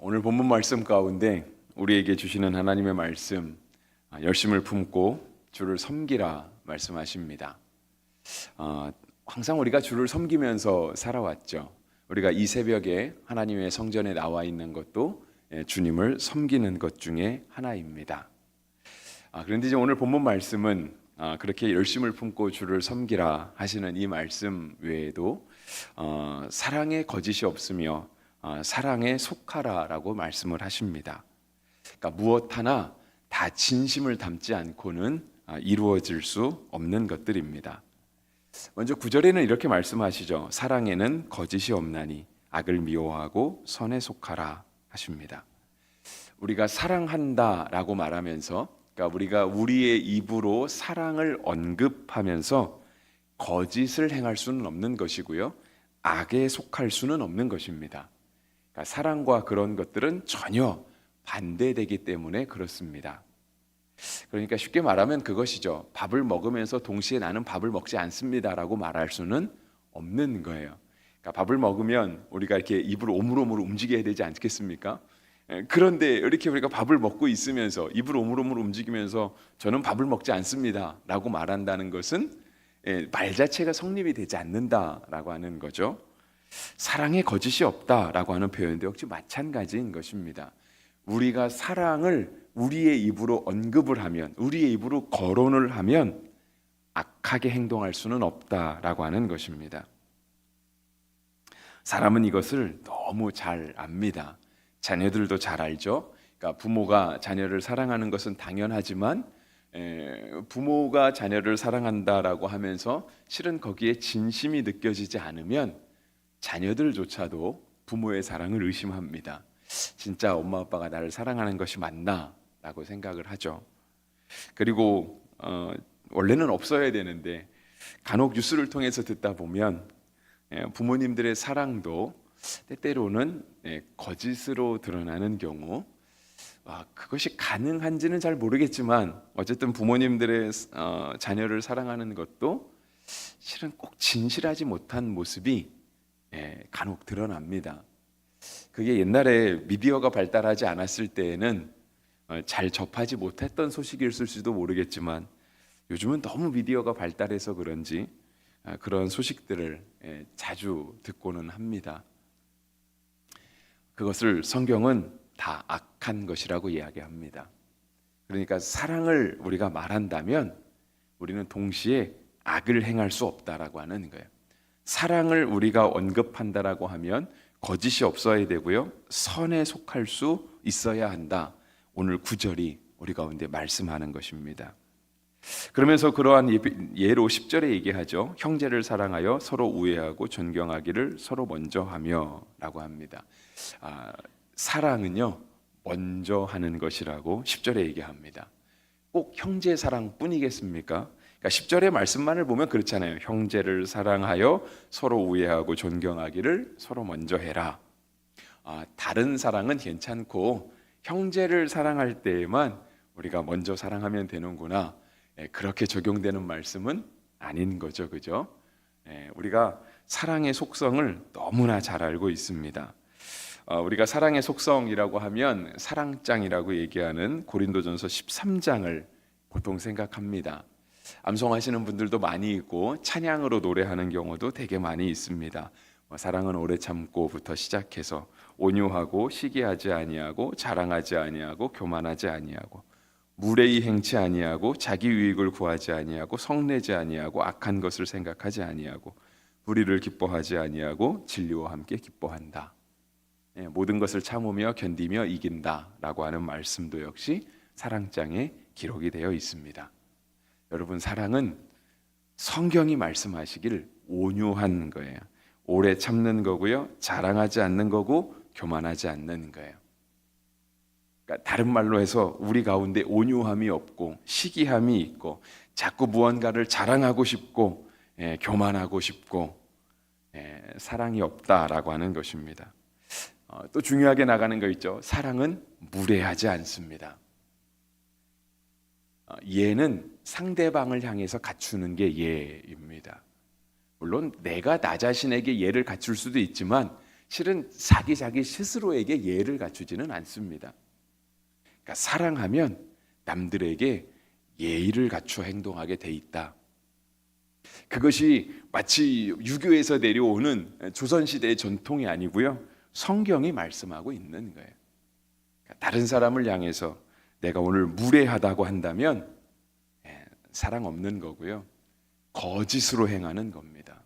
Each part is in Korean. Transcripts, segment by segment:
오늘 본문 말씀 가운데 우리에게 주시는 하나님의 말씀, 열심을 품고 주를 섬기라 말씀하십니다. 항상 우리가 주를 섬기면서 살아왔죠. 우리가 이 새벽에 하나님의 성전에 나와 있는 것도 주님을 섬기는 것 중에 하나입니다. 그런데 이제 오늘 본문 말씀은 그렇게 열심을 품고 주를 섬기라 하시는 이 말씀 외에도 사랑에 거짓이 없으며 사랑에 속하라라고 말씀을 하십니다. 그러니까 무엇 하나 다 진심을 담지 않고는 이루어질 수 없는 것들입니다. 먼저 9절에는 이렇게 말씀하시죠. 사랑에는 거짓이 없나니 악을 미워하고 선에 속하라 하십니다. 우리가 사랑한다라고 말하면서, 그러니까 우리가 우리의 입으로 사랑을 언급하면서 거짓을 행할 수는 없는 것이고요, 악에 속할 수는 없는 것입니다. 그러니까 사랑과 그런 것들은 전혀 반대되기 때문에 그렇습니다. 그러니까 쉽게 말하면 그것이죠. 밥을 먹으면서 동시에 나는 밥을 먹지 않습니다라고 말할 수는 없는 거예요. 그러니까 밥을 먹으면 우리가 이렇게 입을 오물오물 움직여야 되지 않겠습니까? 그런데 이렇게 우리가 밥을 먹고 있으면서 입을 오물오물 움직이면서 저는 밥을 먹지 않습니다라고 말한다는 것은 말 자체가 성립이 되지 않는다라고 하는 거죠. 사랑에 거짓이 없다라고 하는 표현도 역시 마찬가지인 것입니다. 우리가 사랑을 우리의 입으로 언급을 하면, 우리의 입으로 거론을 하면 악하게 행동할 수는 없다라고 하는 것입니다. 사람은 이것을 너무 잘 압니다. 자녀들도 잘 알죠. 그러니까 부모가 자녀를 사랑하는 것은 당연하지만 부모가 자녀를 사랑한다라고 하면서 실은 거기에 진심이 느껴지지 않으면 자녀들조차도 부모의 사랑을 의심합니다. 진짜 엄마 아빠가 나를 사랑하는 것이 맞나? 라고 생각을 하죠. 그리고 원래는 없어야 되는데 간혹 뉴스를 통해서 듣다 보면 부모님들의 사랑도 때때로는 거짓으로 드러나는 경우, 그것이 가능한지는 잘 모르겠지만 어쨌든 부모님들의 자녀를 사랑하는 것도 실은 꼭 진실하지 못한 모습이 간혹 드러납니다. 그게 옛날에 미디어가 발달하지 않았을 때에는 잘 접하지 못했던 소식이었을 수도 모르겠지만 요즘은 너무 미디어가 발달해서 그런지 그런 소식들을 자주 듣고는 합니다. 그것을 성경은 다 악한 것이라고 이야기합니다. 그러니까 사랑을 우리가 말한다면 우리는 동시에 악을 행할 수 없다라고 하는 거예요. 사랑을 우리가 언급한다라고 하면 거짓이 없어야 되고요, 선에 속할 수 있어야 한다. 오늘 9절이 우리 가운데 말씀하는 것입니다. 그러면서 그러한 예로 10절에 얘기하죠. 형제를 사랑하여 서로 우애하고 존경하기를 서로 먼저 하며 라고 합니다. 사랑은요 먼저 하는 것이라고 10절에 얘기합니다. 꼭 형제 사랑뿐이겠습니까? 그러니까 10절의 말씀만을 보면 그렇잖아요. 형제를 사랑하여 서로 우애하고 존경하기를 서로 먼저 해라. 다른 사랑은 괜찮고 형제를 사랑할 때에만 우리가 먼저 사랑하면 되는구나, 그렇게 적용되는 말씀은 아닌 거죠. 그죠? 우리가 사랑의 속성을 너무나 잘 알고 있습니다. 우리가 사랑의 속성이라고 하면 사랑장이라고 얘기하는 고린도전서 13장을 보통 생각합니다. 암송하시는 분들도 많이 있고 찬양으로 노래하는 경우도 되게 많이 있습니다. 사랑은 오래 참고부터 시작해서 온유하고 시기하지 아니하고 자랑하지 아니하고 교만하지 아니하고 무례히 행치 아니하고 자기 유익을 구하지 아니하고 성내지 아니하고 악한 것을 생각하지 아니하고 불의를 기뻐하지 아니하고 진리와 함께 기뻐한다. 모든 것을 참으며 견디며 이긴다라고 하는 말씀도 역시 사랑장에 기록이 되어 있습니다. 여러분, 사랑은 성경이 말씀하시길 온유한 거예요. 오래 참는 거고요, 자랑하지 않는 거고 교만하지 않는 거예요. 그러니까 다른 말로 해서 우리 가운데 온유함이 없고 시기함이 있고 자꾸 무언가를 자랑하고 싶고 교만하고 싶고 사랑이 없다라고 하는 것입니다. 또 중요하게 나가는 거 있죠. 사랑은 무례하지 않습니다. 예는 상대방을 향해서 갖추는 게 예입니다. 물론 내가 나 자신에게 예를 갖출 수도 있지만 실은 자기 스스로에게 예를 갖추지는 않습니다. 그러니까 사랑하면 남들에게 예의를 갖추어 행동하게 돼 있다. 그것이 마치 유교에서 내려오는 조선시대의 전통이 아니고요, 성경이 말씀하고 있는 거예요. 그러니까 다른 사람을 향해서 내가 오늘 무례하다고 한다면 사랑 없는 거고요, 거짓으로 행하는 겁니다.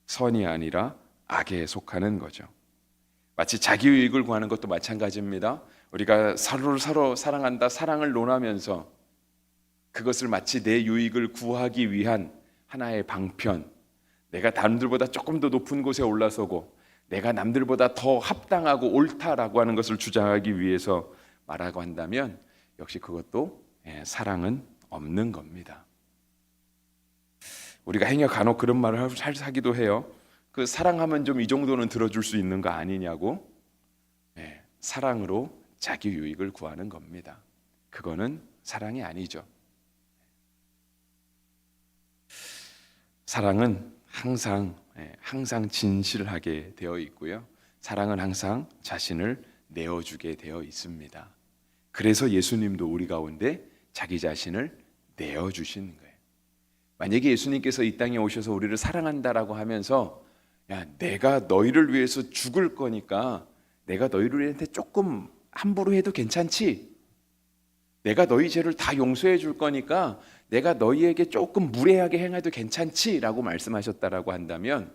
선이 아니라 악에 속하는 거죠. 마치 자기 유익을 구하는 것도 마찬가지입니다. 우리가 서로를 사랑한다, 사랑을 논하면서 그것을 마치 내 유익을 구하기 위한 하나의 방편, 내가 남들보다 조금 더 높은 곳에 올라서고 내가 남들보다 더 합당하고 옳다라고 하는 것을 주장하기 위해서 말하고 한다면 역시 그것도 사랑은 없는 겁니다. 우리가 행여 간혹 그런 말을 하기도 해요. 그 사랑하면 좀 이 정도는 들어줄 수 있는 거 아니냐고. 사랑으로 자기 유익을 구하는 겁니다. 그거는 사랑이 아니죠. 사랑은 항상 진실하게 되어 있고요, 사랑은 항상 자신을 내어주게 되어 있습니다. 그래서 예수님도 우리 가운데 자기 자신을 내어주신 거예요. 만약에 예수님께서 이 땅에 오셔서 우리를 사랑한다라고 하면서 야, 내가 너희를 위해서 죽을 거니까 내가 너희들한테 조금 함부로 해도 괜찮지? 내가 너희 죄를 다 용서해 줄 거니까 내가 너희에게 조금 무례하게 행해도 괜찮지? 라고 말씀하셨다라고 한다면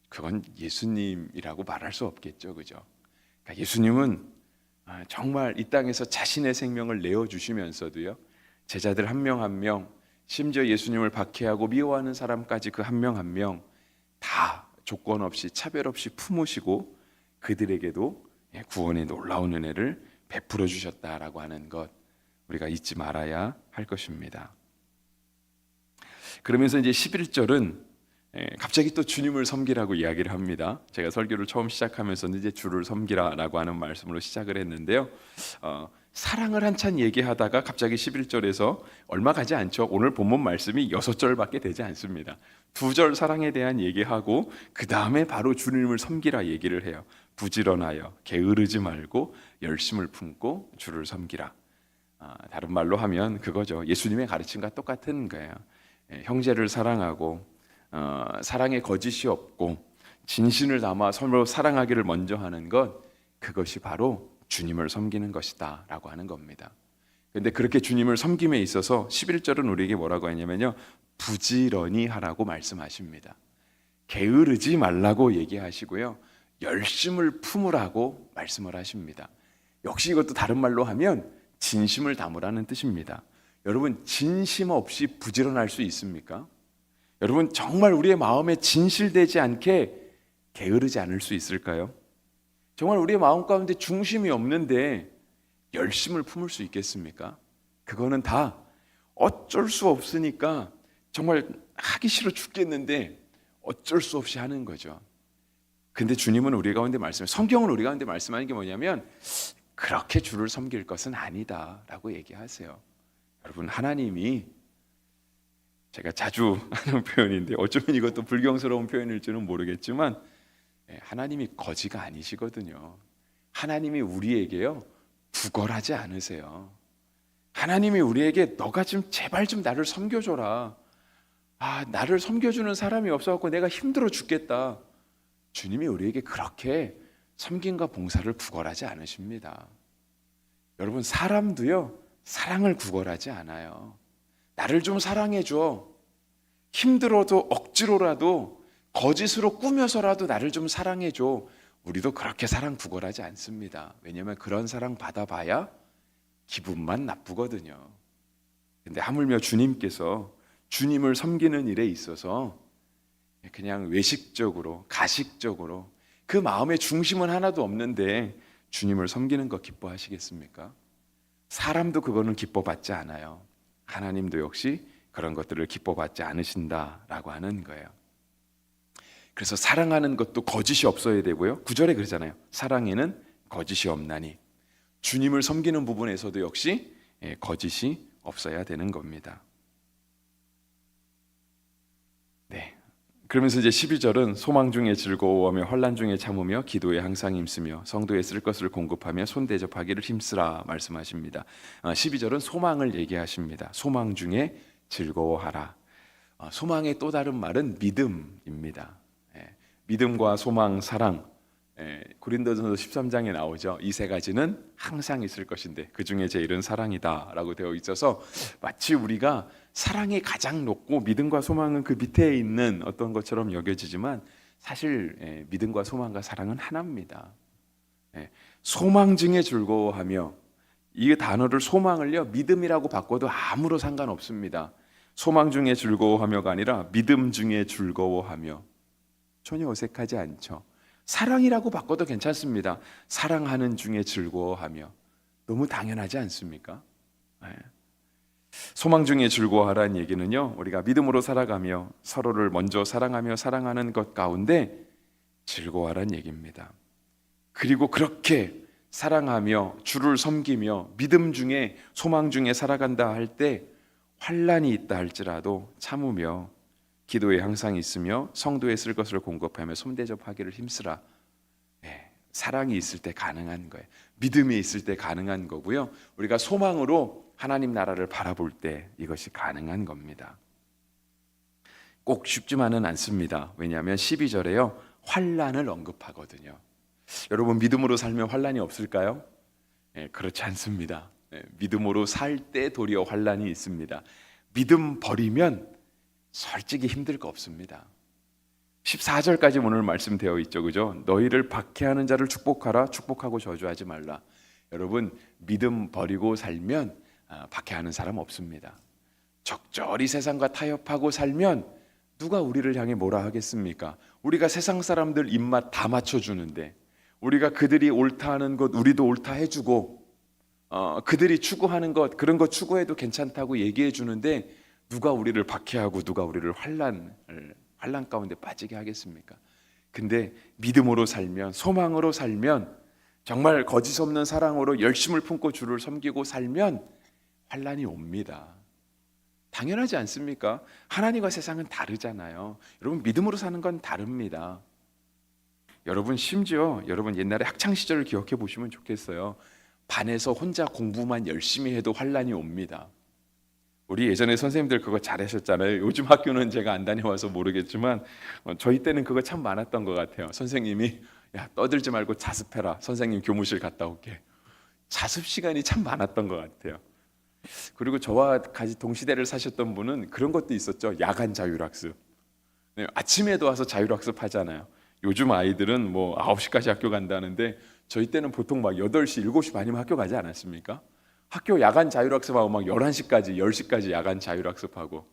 그건 예수님이라고 말할 수 없겠죠, 그죠? 그러니까 예수님은 정말 이 땅에서 자신의 생명을 내어주시면서도요, 제자들 한 명 한 명, 심지어 예수님을 박해하고 미워하는 사람까지 그 한 명 한 명 다 조건 없이 차별 없이 품으시고 그들에게도 구원의 놀라운 은혜를 베풀어 주셨다라고 하는 것, 우리가 잊지 말아야 할 것입니다. 그러면서 이제 11절은 갑자기 또 주님을 섬기라고 이야기를 합니다. 제가 설교를 처음 시작하면서는 이제 주를 섬기라라고 하는 말씀으로 시작을 했는데요, 사랑을 한참 얘기하다가 갑자기 11절에서 얼마 가지 않죠. 오늘 본문 말씀이 6절밖에 되지 않습니다. 2절 사랑에 대한 얘기하고 그 다음에 바로 주님을 섬기라 얘기를 해요. 부지런하여 게으르지 말고 열심을 품고 주를 섬기라. 다른 말로 하면 그거죠. 예수님의 가르침과 똑같은 거예요. 형제를 사랑하고 사랑에 거짓이 없고 진심을 담아 서로 사랑하기를 먼저 하는 것, 그것이 바로 주님을 섬기는 것이다 라고 하는 겁니다. 그런데 그렇게 주님을 섬김에 있어서 11절은 우리에게 뭐라고 하냐면요, 부지런히 하라고 말씀하십니다. 게으르지 말라고 얘기하시고요, 열심을 품으라고 말씀을 하십니다. 역시 이것도 다른 말로 하면 진심을 담으라는 뜻입니다. 여러분, 진심 없이 부지런할 수 있습니까? 여러분, 정말 우리의 마음에 진실되지 않게 게으르지 않을 수 있을까요? 정말 우리의 마음 가운데 중심이 없는데 열심을 품을 수 있겠습니까? 그거는 다 어쩔 수 없으니까 정말 하기 싫어 죽겠는데 어쩔 수 없이 하는 거죠. 근데 주님은 우리 가운데 성경은 우리 가운데 말씀하는 게 뭐냐면 그렇게 주를 섬길 것은 아니다 라고 얘기하세요. 여러분, 하나님이, 제가 자주 하는 표현인데 어쩌면 이것도 불경스러운 표현일지는 모르겠지만 하나님이 거지가 아니시거든요. 하나님이 우리에게요 구걸하지 않으세요. 하나님이 우리에게 너가 좀 제발 좀 나를 섬겨줘라. 나를 섬겨주는 사람이 없어갖고 내가 힘들어 죽겠다. 주님이 우리에게 그렇게 섬김과 봉사를 구걸하지 않으십니다. 여러분, 사람도요 사랑을 구걸하지 않아요. 나를 좀 사랑해줘. 힘들어도 억지로라도 거짓으로 꾸며서라도 나를 좀 사랑해줘. 우리도 그렇게 사랑 구걸하지 않습니다. 왜냐하면 그런 사랑 받아봐야 기분만 나쁘거든요. 근데 하물며 주님께서 주님을 섬기는 일에 있어서 그냥 외식적으로, 가식적으로 그 마음의 중심은 하나도 없는데 주님을 섬기는 거 기뻐하시겠습니까? 사람도 그거는 기뻐받지 않아요. 하나님도 역시 그런 것들을 기뻐받지 않으신다라고 하는 거예요. 그래서 사랑하는 것도 거짓이 없어야 되고요. 9절에 그러잖아요. 사랑에는 거짓이 없나니. 주님을 섬기는 부분에서도 역시 거짓이 없어야 되는 겁니다. 네, 그러면서 이제 12절은 소망 중에 즐거워하며 환난 중에 참으며 기도에 항상 힘쓰며 성도에 쓸 것을 공급하며 손 대접하기를 힘쓰라 말씀하십니다. 12절은 소망을 얘기하십니다. 소망 중에 즐거워하라. 소망의 또 다른 말은 믿음입니다. 믿음과 소망, 사랑. 고린도전서 13장에 나오죠. 이 세 가지는 항상 있을 것인데 그 중에 제일은 사랑이다라고 되어 있어서 마치 우리가 사랑이 가장 높고 믿음과 소망은 그 밑에 있는 어떤 것처럼 여겨지지만 사실 믿음과 소망과 사랑은 하나입니다. 소망 중에 즐거워하며, 이 단어를 소망을요 믿음이라고 바꿔도 아무런 상관없습니다. 소망 중에 즐거워하며가 아니라 믿음 중에 즐거워하며, 전혀 어색하지 않죠. 사랑이라고 바꿔도 괜찮습니다. 사랑하는 중에 즐거워하며, 너무 당연하지 않습니까? 소망 중에 즐거워하라는 얘기는요, 우리가 믿음으로 살아가며 서로를 먼저 사랑하며 사랑하는 것 가운데 즐거워하라는 얘기입니다. 그리고 그렇게 사랑하며 주를 섬기며 믿음 중에 소망 중에 살아간다 할 때 환난이 있다 할지라도 참으며 기도에 항상 있으며 성도에 쓸 것을 공급하며 손대접하기를 힘쓰라. 사랑이 있을 때 가능한 거예요. 믿음이 있을 때 가능한 거고요. 우리가 소망으로 하나님 나라를 바라볼 때 이것이 가능한 겁니다. 꼭 쉽지만은 않습니다. 왜냐하면 12절에요 환난을 언급하거든요. 여러분, 믿음으로 살면 환난이 없을까요? 그렇지 않습니다. 믿음으로 살 때 도리어 환난이 있습니다. 믿음 버리면 솔직히 힘들 거 없습니다. 14절까지 오늘 말씀되어 있죠, 그죠? 너희를 박해하는 자를 축복하라. 축복하고 저주하지 말라. 여러분, 믿음 버리고 살면 박해하는 사람 없습니다. 적절히 세상과 타협하고 살면 누가 우리를 향해 뭐라 하겠습니까? 우리가 세상 사람들 입맛 다 맞춰주는데, 우리가 그들이 옳다 하는 것 우리도 옳다 해주고, 그들이 추구하는 것 그런 것 추구해도 괜찮다고 얘기해 주는데 누가 우리를 박해하고 누가 우리를 환난 가운데 빠지게 하겠습니까? 근데 믿음으로 살면, 소망으로 살면, 정말 거짓 없는 사랑으로 열심을 품고 주를 섬기고 살면 환난이 옵니다. 당연하지 않습니까? 하나님과 세상은 다르잖아요. 여러분, 믿음으로 사는 건 다릅니다. 여러분, 심지어 여러분 옛날에 학창 시절을 기억해 보시면 좋겠어요. 반에서 혼자 공부만 열심히 해도 환난이 옵니다. 우리 예전에 선생님들 그거 잘하셨잖아요. 요즘 학교는 제가 안 다녀와서 모르겠지만 저희 때는 그거 참 많았던 것 같아요. 선생님이 야, 떠들지 말고 자습해라. 선생님 교무실 갔다 올게. 자습 시간이 참 많았던 것 같아요. 그리고 저와 같이 동시대를 사셨던 분은 그런 것도 있었죠. 야간 자율학습. 아침에도 와서 자율학습 하잖아요. 요즘 아이들은 뭐 9시까지 학교 간다는데 저희 때는 보통 막 8시, 7시 반이면 학교 가지 않았습니까? 학교 야간 자율학습하고 막 11시까지, 10시까지 야간 자율학습하고,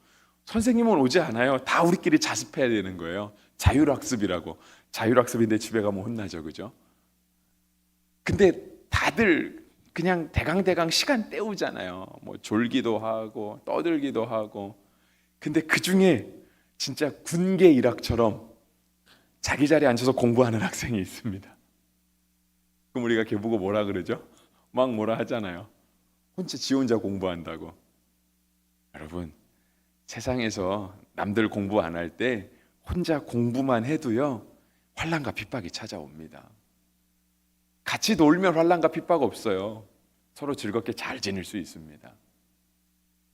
선생님은 오지 않아요. 다 우리끼리 자습해야 되는 거예요. 자율학습이라고. 자율학습인데 집에 가면 혼나죠, 그죠? 근데 다들 그냥 대강대강 시간 때우잖아요. 뭐 졸기도 하고 떠들기도 하고. 근데 그 중에 진짜 군계 일학처럼 자기 자리에 앉아서 공부하는 학생이 있습니다. 그럼 우리가 걔 보고 뭐라 그러죠? 막 뭐라 하잖아요. 지 혼자 공부한다고. 여러분, 세상에서 남들 공부 안 할 때 혼자 공부만 해도요 환난과 핍박이 찾아옵니다. 같이 놀면 환난과 핍박 없어요. 서로 즐겁게 잘 지낼 수 있습니다.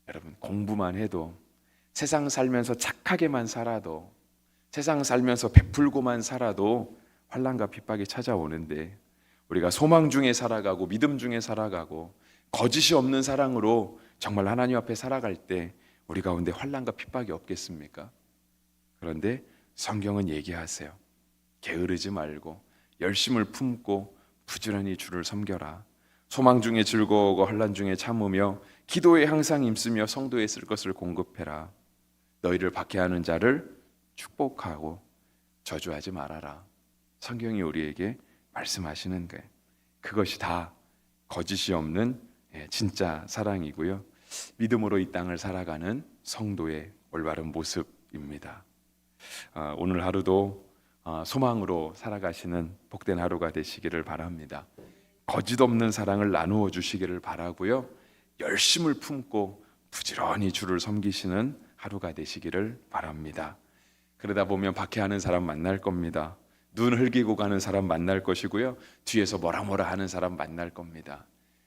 여러분, 공부만 해도, 세상 살면서 착하게만 살아도, 세상 살면서 베풀고만 살아도 환난과 핍박이 찾아오는데, 우리가 소망 중에 살아가고 믿음 중에 살아가고 거짓이 없는 사랑으로 정말 하나님 앞에 살아갈 때 우리 가운데 환난과 핍박이 없겠습니까? 그런데 성경은 얘기하세요. 게으르지 말고 열심을 품고 부지런히 주를 섬겨라. 소망 중에 즐거워하고 환난 중에 참으며 기도에 항상 힘쓰며 성도에 쓸 것을 공급해라. 너희를 박해하는 자를 축복하고 저주하지 말아라. 성경이 우리에게 말씀하시는 거예요. 그것이 다 거짓이 없는 진짜 사랑이고요, 믿음으로 이 땅을 살아가는 성도의 올바른 모습입니다. 오늘 하루도 소망으로 살아가시는 복된 하루가 되시기를 바랍니다. 거짓 없는 사랑을 나누어 주시기를 바라고요, 열심을 품고 부지런히 주를 섬기시는 하루가 되시기를 바랍니다. 그러다 보면 박해하는 사람 만날 겁니다. 눈 흘기고 가는 사람 만날 것이고요. 뒤에서 뭐라 뭐라 하는 사람 만날 겁니다.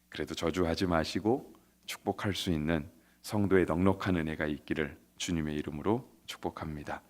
그래도 저주하지 마시고 축복할 수 있는 성도의 넉넉한 은혜가 있기를 주님의 이름으로 축복합니다.